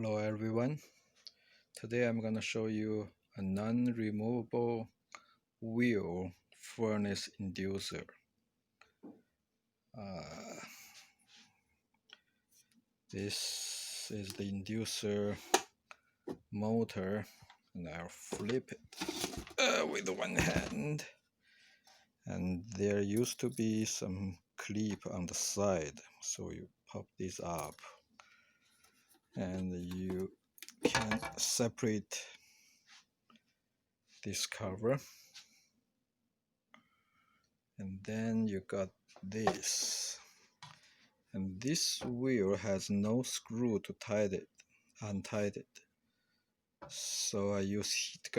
Hello everyone. Today I'm going to show you a non-removable wheel furnace inducer. This is the inducer motor, and I'll flip it with one hand. And there used to be some clip on the side, so you pop this up and you can separate this cover, and then you got this, and this wheel has no screw to untie it. So I use heat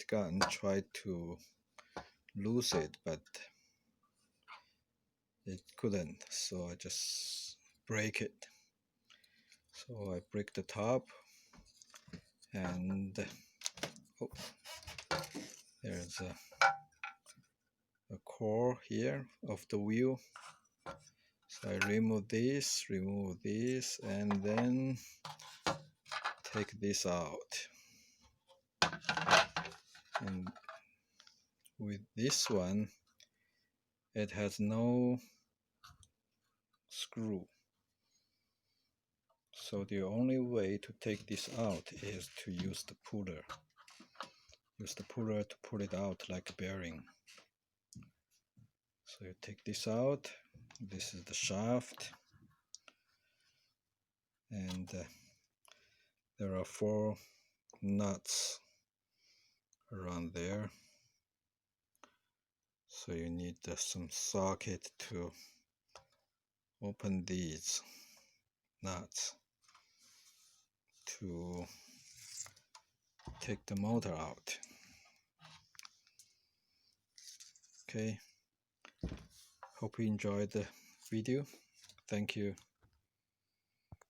gun tried to loose it, but it couldn't, so I just break it. So I break the top, and there's a core here of the wheel. So I remove this, and then take this out. And with this one, it has no screw. So the only way to take this out is to use the puller. Use the puller to pull it out like a bearing. So you take this out. This is the shaft, and there are 4 nuts around there. So you need some socket to open these nuts to take the motor out. Okay, hope you enjoyed the video. Thank you.